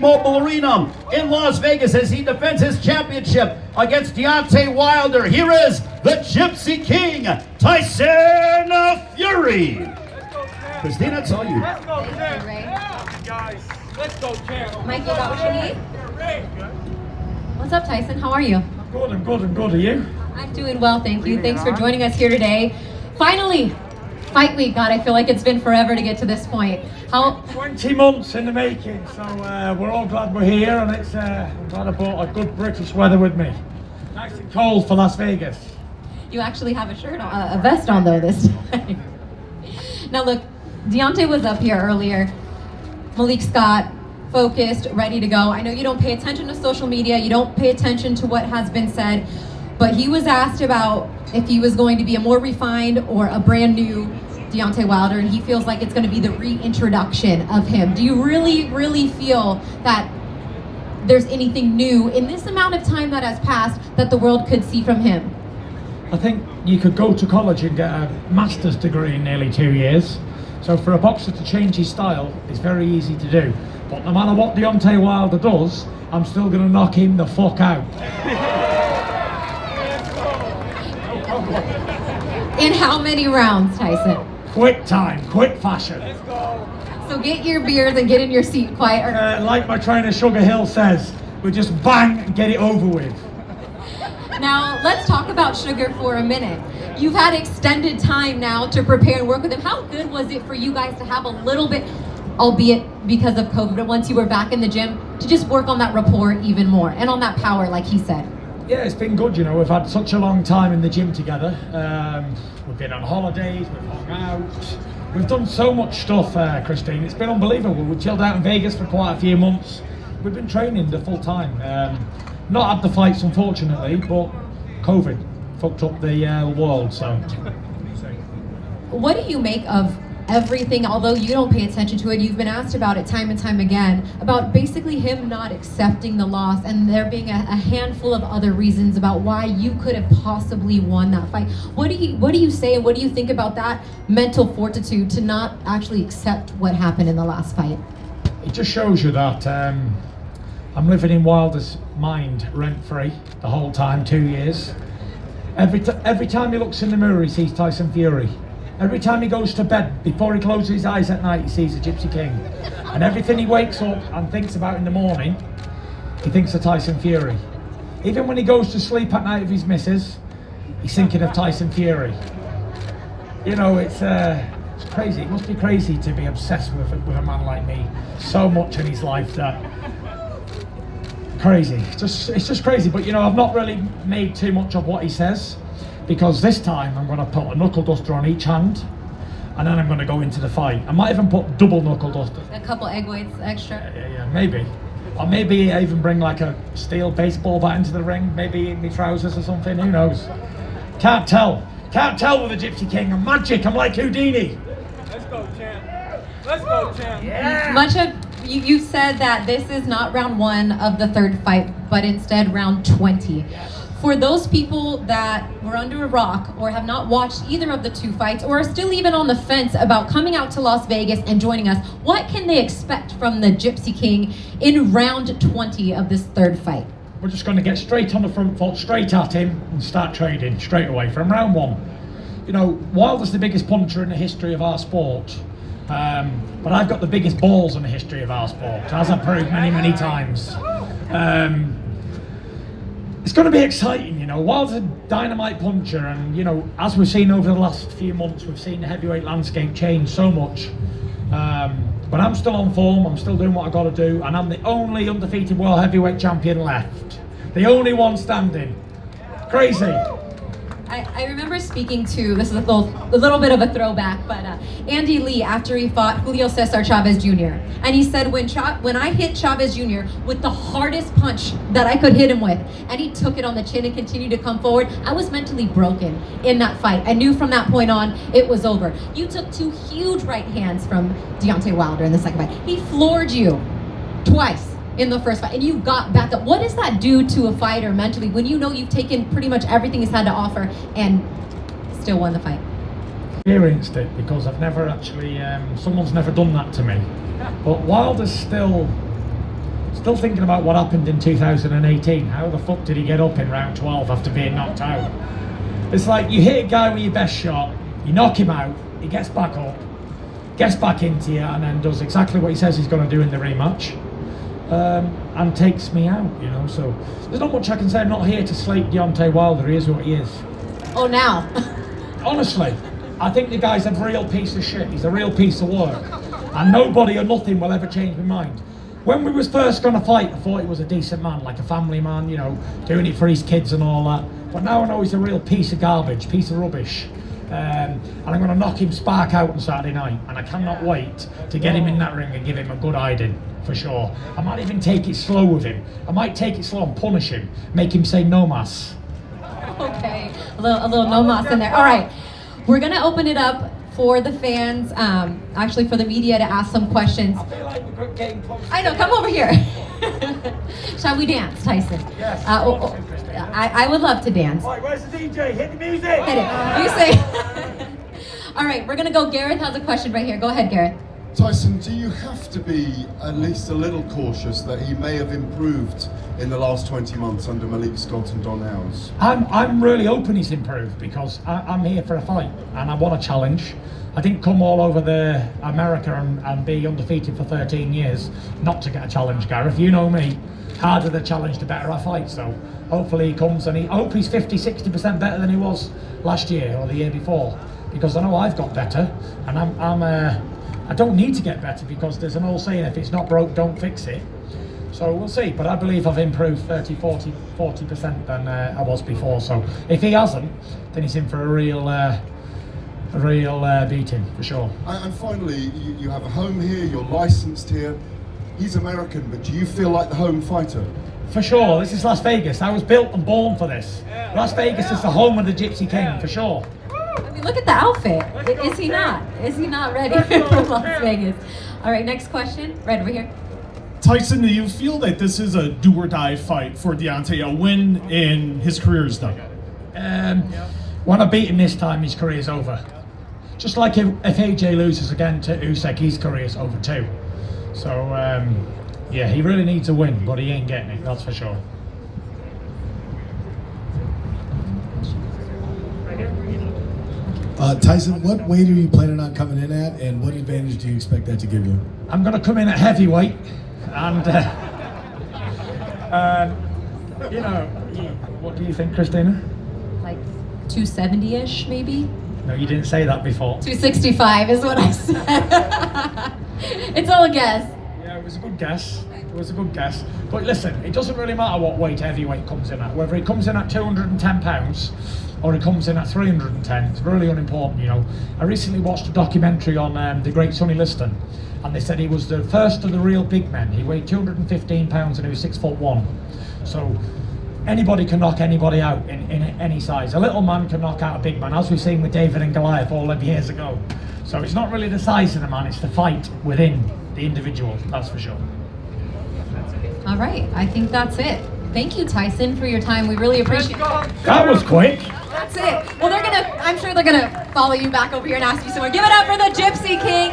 T-Mobile Arena in Las Vegas as he defends his championship against Deontay Wilder. Here is the Gypsy King, Tyson Fury. Christina, it's all you. Let's go, champ. Guys, let's go, champ. Mike, you got what you need? What's up, Tyson? How are you? I'm good. Are you? I'm doing well, thank you. Thanks for joining us here today. Finally, fight week. God, I feel like it's been forever to get to this point. 20 months in the making, so we're all glad we're here, and it's I'm glad I brought a good British weather with me. Nice and cold for Las Vegas. You actually have a shirt on, a vest on though this time. Now look, Deontay was up here earlier. Malik Scott, focused, ready to go. I know you don't pay attention to social media, you don't pay attention to what has been said, but he was asked about if he was going to be a more refined or a brand new Deontay Wilder, and he feels like it's going to be the reintroduction of him. Do you really feel that there's anything new in this amount of time that has passed that the world could see from him? I think you could go to college and get a master's degree in nearly 2 years. So for a boxer to change his style is very easy to do. But no matter what Deontay Wilder does, I'm still going to knock him the fuck out. In how many rounds, Tyson? Quick time, quick fashion. So get your beers and get in your seat quiet. Like my trainer Sugar Hill says, we just bang and get it over with. Now, let's talk about Sugar for a minute. You've had extended time now to prepare and work with him. How good was it for you guys to have a little bit, albeit because of COVID, but once you were back in the gym, to just work on that rapport even more and on that power, like he said? Yeah, it's been good, you know. We've had such a long time in the gym together. We've been on holidays, we've hung out. We've done so much stuff, Christine. It's been unbelievable. We chilled out in Vegas for quite a few months. We've been training the full time. Not had the fights, unfortunately, but COVID fucked up the world, so. What do you make of everything, although you don't pay attention to it, you've been asked about it time and time again, about basically him not accepting the loss and there being a handful of other reasons about why you could have possibly won that fight. What do you say, and what do you think about that mental fortitude to not actually accept what happened in the last fight? It just shows you that I'm living in Wilder's mind rent-free the whole time, 2 years. Every time he looks in the mirror, he sees Tyson Fury. Every time he goes to bed, before he closes his eyes at night, he sees the Gypsy King. And everything he wakes up and thinks about in the morning, he thinks of Tyson Fury. Even when he goes to sleep at night with his missus, he's thinking of Tyson Fury. You know, it's crazy. It must be crazy to be obsessed with a man like me. So much in his life that... Crazy. It's just crazy. But, you know, I've not really made too much of what he says, because this time I'm going to put a knuckle duster on each hand, and then I'm going to go into the fight. I might even put double knuckle dusters. A couple egg weights extra? Yeah, maybe. Or maybe I even bring like a steel baseball bat into the ring, maybe in my trousers or something, who knows. Can't tell. Can't tell with the Gypsy King. I'm magic, I'm like Houdini. Let's go, champ. Let's go, champ. Yeah. Much of you said that this is not round 1 of the 3rd fight, but instead round 20. For those people that were under a rock or have not watched either of the 2 fights or are still even on the fence about coming out to Las Vegas and joining us, what can they expect from the Gypsy King in round 20 of this 3rd fight? We're just going to get straight on the front foot, straight at him, and start trading straight away from round 1. You know, Wilder's the biggest puncher in the history of our sport, but I've got the biggest balls in the history of our sport, as I've proved many times. It's going to be exciting, you know. Wilder's a dynamite puncher, and, you know, as we've seen over the last few months, we've seen the heavyweight landscape change so much. But I'm still on form, I'm still doing what I've got to do, and I'm the only undefeated world heavyweight champion left. The only one standing. Crazy. I remember speaking to, this is a little bit of a throwback, but Andy Lee after he fought Julio Cesar Chavez Jr. And he said, when I hit Chavez Jr. with the hardest punch that I could hit him with, and he took it on the chin and continued to come forward, I was mentally broken in that fight. I knew from that point on, it was over. You took 2 huge right hands from Deontay Wilder in the 2nd fight. He floored you twice in the 1st fight, and you got back up. What does that do to a fighter mentally when you know you've taken pretty much everything he's had to offer and still won the fight? Experienced it, because I've never actually, someone's never done that to me. But Wilder's still Still thinking about what happened in 2018. How the fuck did he get up in round 12 after being knocked out? It's like you hit a guy with your best shot, you knock him out, he gets back up, gets back into you, and then does exactly what he says he's going to do in the rematch, and takes me out, you know. So there's not much I can say. I'm not here to slate Deontay Wilder. He is what he is. Oh, now. Honestly, I think the guy's a real piece of shit. He's a real piece of work. And nobody or nothing will ever change my mind. When we was first going to fight, I thought he was a decent man, like a family man, you know, doing it for his kids and all that. But now I know he's a real piece of garbage, piece of rubbish. And I'm going to knock him spark out on Saturday night. And I cannot wait to get him in that ring and give him a good hiding, for sure. I might even take it slow with him. I might take it slow and punish him, make him say no mas. Okay, a little no mas in there. All right, we're going to open it up for the fans, actually for the media to ask some questions. I feel like we're getting close. I know, come over here. Shall we dance, Tyson? Yes. I would love to dance. Right, where's the DJ? Hit the music! Hit it. You say. All right, we're gonna go. Gareth has a question right here. Go ahead, Gareth. Tyson, do you have to be at least a little cautious that he may have improved in the last 20 months under Malik Scott and Don Howes? I'm really hoping he's improved because I'm here for a fight and I want a challenge. I didn't come all over the America and be undefeated for 13 years not to get a challenge, Gareth. You know me. Harder the challenge, the better I fight. So hopefully he comes and I hope he's 50-60% better than he was last year or the year before, because I know I've got better and I don't need to get better because there's an old saying, if it's not broke, don't fix it. So we'll see, but I believe I've improved 40% than I was before. So if he hasn't, then he's in for a real beating, for sure. And finally, you have a home here, you're licensed here. He's American, but do you feel like the home fighter? For sure, this is Las Vegas. I was built and born for this. Las Vegas is the home of the Gypsy King, for sure. I mean, look at the outfit. Is he not? Is he not ready for Las Vegas? All right, next question, right over here. Tyson, do you feel that this is a do-or-die fight for Deontay? A win and his career is done? When I beat him this time, his career's over. Just like if AJ loses again to Usyk, his career's over too. So, yeah, he really needs a win, but he ain't getting it, that's for sure. Tyson, what weight are you planning on coming in at, and what advantage do you expect that to give you? I'm going to come in at heavyweight, and you know, what do you think, Christina? Like 270-ish, maybe? No, you didn't say that before. 265 is what I said. It's all a guess. Yeah, it was a good guess. It was a good guess. But listen, it doesn't really matter what weight heavyweight comes in at. Whether he comes in at 210 pounds or he comes in at 310, it's really unimportant, you know. I recently watched a documentary on the great Sonny Liston, and they said he was the first of the real big men. He weighed 215 pounds and he was 6'1". So anybody can knock anybody out in any size. A little man can knock out a big man, as we've seen with David and Goliath all them years ago. So it's not really the size of the man, it's the fight within the individual, that's for sure. All right, I think that's it. Thank you, Tyson, for your time. We really appreciate it. That was quick. That's it. Well, I'm sure they're gonna follow you back over here and ask you some more. Give it up for the Gypsy King.